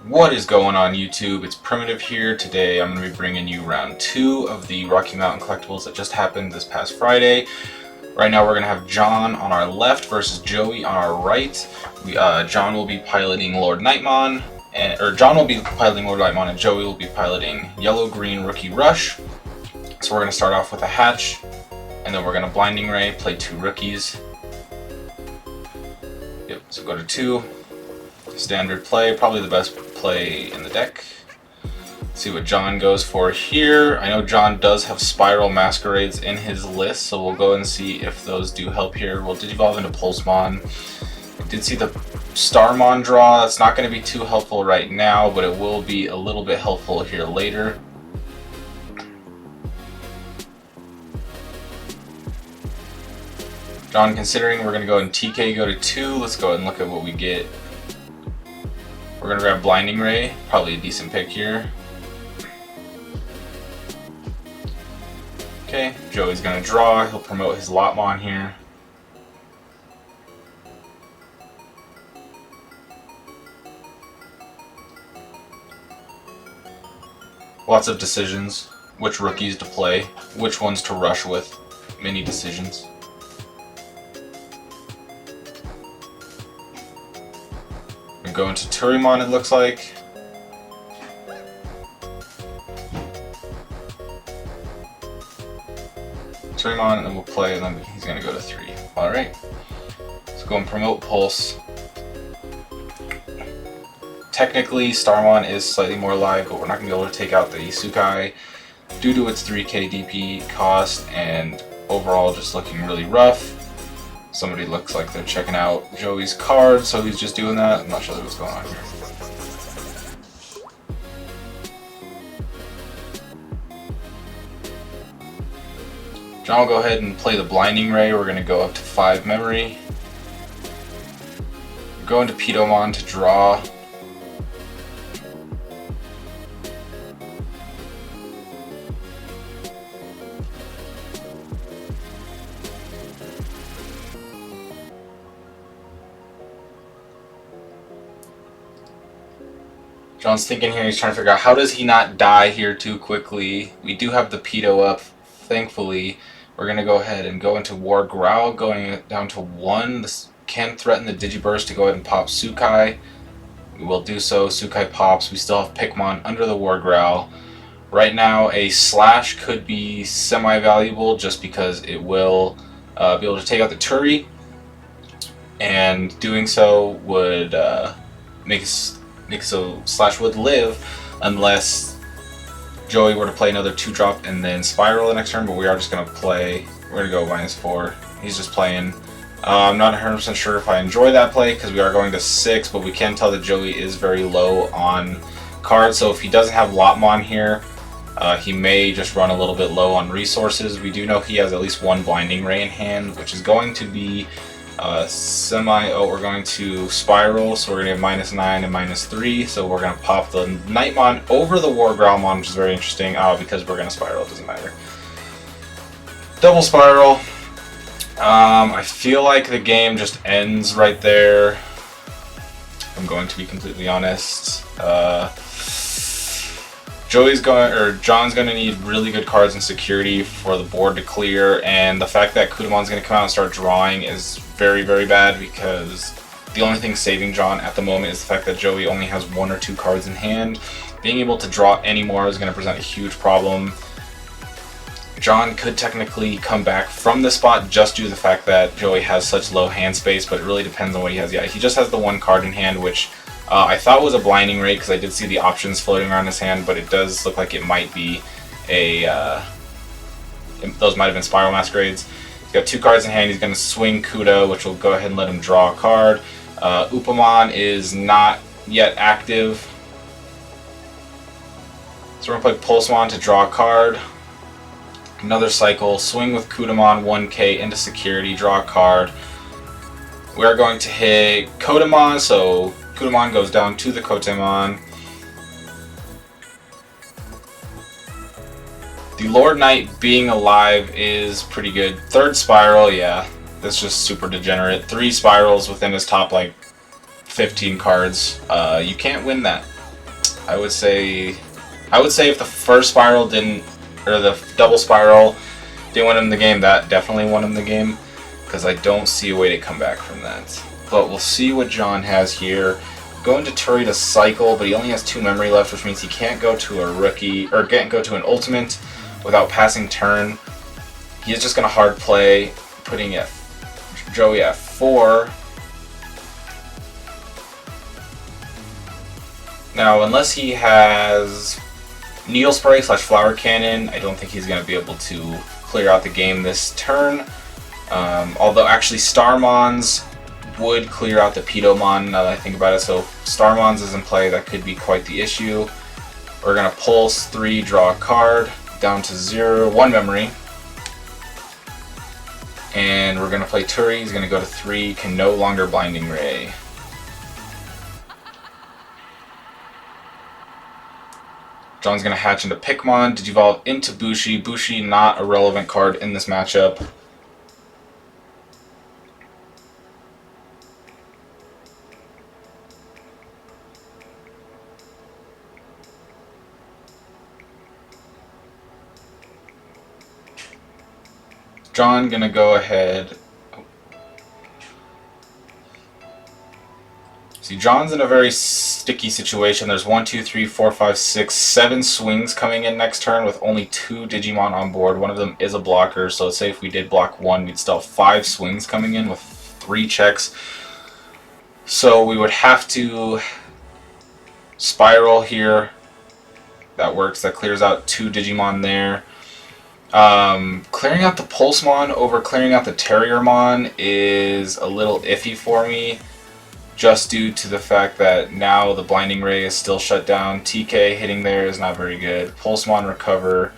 What is going on YouTube? It's Primitive here. Today I'm going to be bringing you round 2 of the Rocky Mountain collectibles that just happened this past Friday. Right now we're going to have John on our left versus Joey on our right. John will be piloting LordKnightmon, and Joey will be piloting Yellow-Green Rookie Rush. So we're going to start off with a hatch, and then we're going to Blinding Ray, play 2 rookies. Yep, so go to 2. Standard play, probably the best play in the deck. Let's see what John goes for here. I know John does have Spiral Masquerades in his list, so we'll go and see if those do help here. We'll Digivolve into Pulsemon. I did see the Starmon draw. That's not going to be too helpful right now, but it will be a little bit helpful here later. John, considering we're going to go in TK, go to 2. Let's go ahead and look at what we get. We're going to grab Blinding Ray, probably a decent pick here. Okay, Joey's going to draw. He'll promote his Lotmon here. Lots of decisions. Which rookies to play, which ones to rush with. Many decisions. Go into Turimon, it looks like. Turimon, and then we'll play, and then he's going to go to 3. Alright. Let's go and promote Pulse. Technically, Starmon is slightly more alive, but we're not going to be able to take out the Isukai due to its 3k DP cost, and overall just looking really rough. Somebody looks like they're checking out Joey's card, so he's just doing that. I'm not sure what's going on here. John will go ahead and play the Blinding Ray. We're going to go up to 5 memory. Go into Pidomon to draw. John's thinking here, he's trying to figure out how does he not die here too quickly. We do have the Pedo up, thankfully. We're going to go ahead and go into War Growl, going down to 1. This can threaten the Digiburst to go ahead and pop Sukai. We will do so. Sukai pops. We still have Pikmon under the War Growl. Right now, a Slash could be semi-valuable just because it will be able to take out the Turi. And doing so would make us... So Slash would live unless Joey were to play another 2-drop and then Spiral the next turn, but we are just going to play, we're going to go -4. He's just playing. I'm not 100% sure if I enjoy that play because we are going to 6, but we can tell that Joey is very low on cards, so if he doesn't have Lotmon here, he may just run a little bit low on resources. We do know he has at least 1 Blinding Ray in hand, which is going to be we're going to Spiral, so we're going to have -9 and -3, so we're going to pop the Knightmon over the War Growlmon, which is very interesting, because we're going to Spiral, it doesn't matter. Double Spiral. I feel like the game just ends right there. I'm going to be completely honest. John's going to need really good cards and security for the board to clear, and the fact that Kudamon's going to come out and start drawing is very, very bad because the only thing saving John at the moment is the fact that Joey only has 1 or 2 cards in hand. Being able to draw any more is going to present a huge problem. John could technically come back from this spot just due to the fact that Joey has such low hand space, but it really depends on what he has. Yeah, he just has the 1 card in hand, which I thought was a Blinding Ray because I did see the options floating around his hand, but it does look like it might be those might have been Spiral Masquerades. He's got 2 cards in hand. He's going to swing Kudo, which will go ahead and let him draw a card. Upamon is not yet active, so we're going to play Pulsemon to draw a card. Another cycle, swing with Kudamon, 1k into security, draw a card. We are going to hit Kodamon, so Kudamon goes down to the Kotemon. The Lord Knight being alive is pretty good. 3rd Spiral, yeah, that's just super degenerate. 3 Spirals within his top, 15 cards. You can't win that. I would say if the first spiral didn't, or the double spiral didn't win him the game, that definitely won him the game, because I don't see a way to come back from that. But we'll see what John has here. Going to Turi to cycle, but he only has 2 memory left, which means he can't go to a rookie, or can't go to an ultimate without passing turn. He is just going to hard play, putting Joey at 4. Now, unless he has Needle Spray / Flower Cannon, I don't think he's going to be able to clear out the game this turn. Although actually Starmons would clear out the Pedomon now that I think about it, so if Starmons is in play, that could be quite the issue. We're going to pulse 3, draw a card, down to 0, 1 memory. And we're going to play Turi, he's going to go to 3, can no longer Blinding Ray. John's going to hatch into Pikmon, Digivolve into Bushi. Bushi not a relevant card in this matchup. John gonna go ahead. See, John's in a very sticky situation. There's 1, 2, 3, 4, 5, 6, 7 swings coming in next turn with only 2 Digimon on board. One of them is a blocker, so let's say if we did block 1, we'd still have 5 swings coming in with 3 checks. So we would have to spiral here. That works. That clears out 2 Digimon there. Clearing out the Pulsemon over clearing out the Terriermon is a little iffy for me, just due to the fact that now the Blinding Ray is still shut down. TK hitting there is not very good. Pulsemon recover.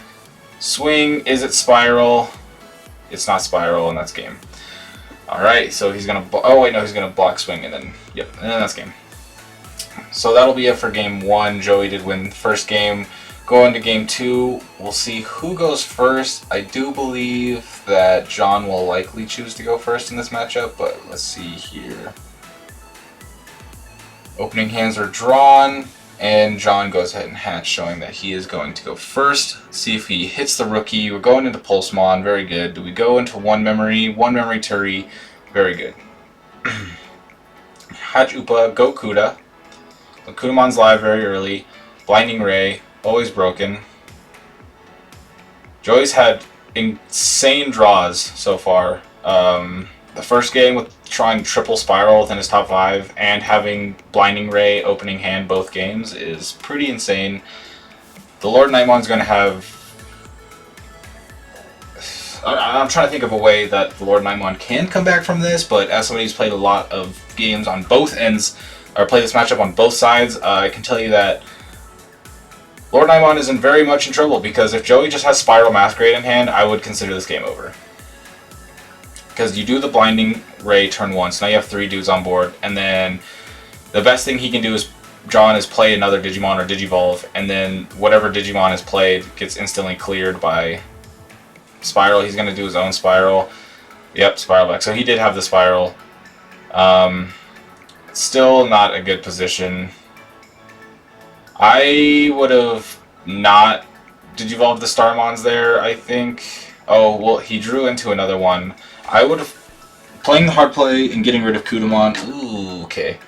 Swing, is it spiral? It's not spiral, and that's game. Alright, so he's gonna, oh wait, no, he's gonna block swing, and then, yep, and then that's game. So that'll be it for game 1. Joey did win the first game. Going to game 2, we'll see who goes first. I do believe that John will likely choose to go first in this matchup, but let's see here. Opening hands are drawn, and John goes ahead and hatch, showing that he is going to go first. See if he hits the rookie. We're going into Pulsemon, very good. Do we go into 1 memory? 1 memory Turi, very good. Hatch Upa, go Kuda. The Kudamon's live very early. Blinding Ray. Always broken. Joey's had insane draws so far. The first game with trying triple spiral within his top 5 and having Blinding Ray opening hand both games is pretty insane. The LordKnightmon's going to have... I'm trying to think of a way that the LordKnightmon can come back from this, but as somebody who's played a lot of games on both ends, or played this matchup on both sides, I can tell you that LordKnightmon is very much in trouble, because if Joey just has Spiral Masquerade in hand, I would consider this game over. Because you do the Blinding Ray turn 1, so now you have 3 dudes on board, and then the best thing he can do is, John, is play another Digimon or Digivolve, and then whatever Digimon is played gets instantly cleared by Spiral. He's going to do his own Spiral. Yep, Spiral back. So he did have the Spiral. Still not a good position. I would have not Digivolved the Starmons there, I think. Oh, well, he drew into another one. I would have... Playing the hard play and getting rid of Kudamon. Ooh, okay.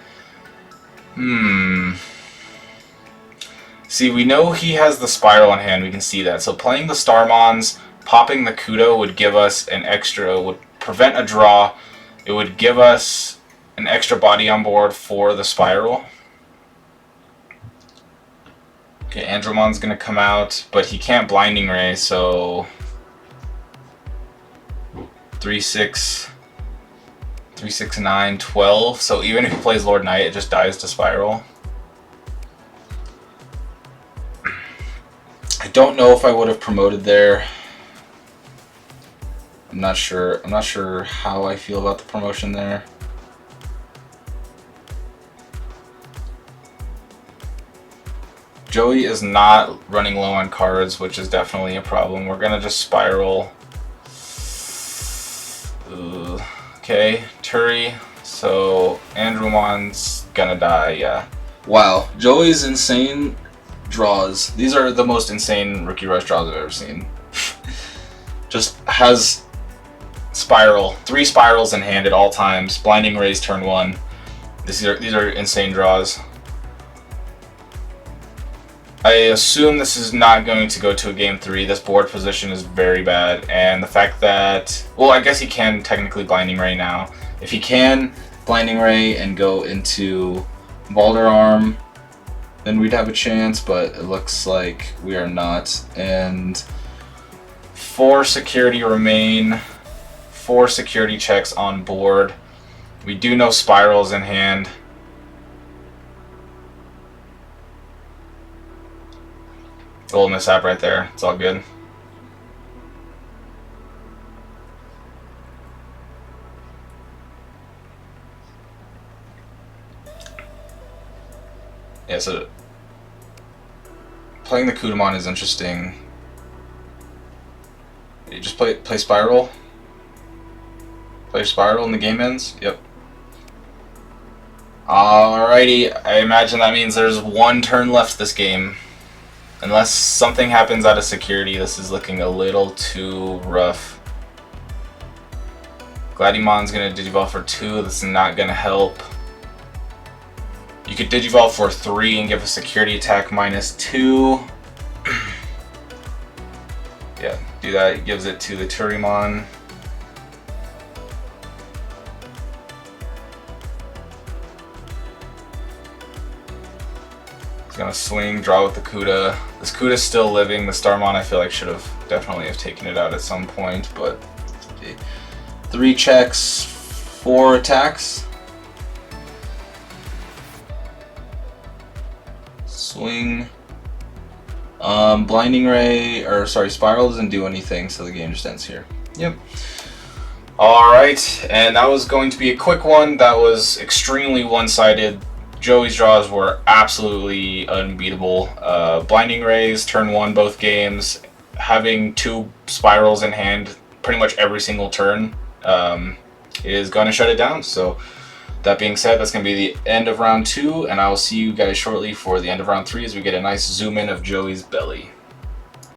See, we know he has the Spiral in hand. We can see that. So playing the Starmons, popping the Kudo would give us an extra... would prevent a draw. It would give us an extra body on board for the Spiral. Okay, Andromon's gonna come out, but he can't Blinding Ray, so 3, 6, 9, 12. So even if he plays Lord Knight, it just dies to Spiral. I don't know if I would have promoted there. I'm not sure. I'm not sure how I feel about the promotion there. Joey is not running low on cards, which is definitely a problem. We're gonna just spiral. Okay, Turi. So Andromon's gonna die, yeah. Wow, Joey's insane draws. These are the most insane Rookie Rush draws I've ever seen. Just has Spiral, 3 spirals in hand at all times. Blinding Rays turn 1. These are insane draws. I assume this is not going to go to a game 3. This board position is very bad, and the fact that, well, I guess he can technically Blinding Ray now. If he can Blinding Ray and go into Balder Arm, then we'd have a chance, but it looks like we are not. And 4 security remain. 4 security checks on board. We do know Spirals in hand. A little mishap right there. It's all good. Yeah, so playing the Kudamon is interesting. You just play Spiral. Play Spiral and the game ends? Yep. Alrighty, I imagine that means there's 1 turn left this game. Unless something happens out of security, this is looking a little too rough. Gladimon's gonna Digivolve for 2, this is not gonna help. You could Digivolve for 3 and give a security attack -2. Yeah, do that, it gives it to the Turimon. Gonna swing, draw with the Kuda. This Kuda's still living. The Starmon I feel like should have definitely have taken it out at some point, but okay. 3 checks, 4 attacks. Swing. Blinding Ray, or sorry, Spiral doesn't do anything, so the game just ends here. Yep. Alright, and that was going to be a quick one. That was extremely one-sided. Joey's draws were absolutely unbeatable. Blinding Rays, turn 1 both games. Having 2 Spirals in hand pretty much every single turn is going to shut it down. So that being said, that's going to be the end of round 2, and I will see you guys shortly for the end of round 3 as we get a nice zoom in of Joey's belly.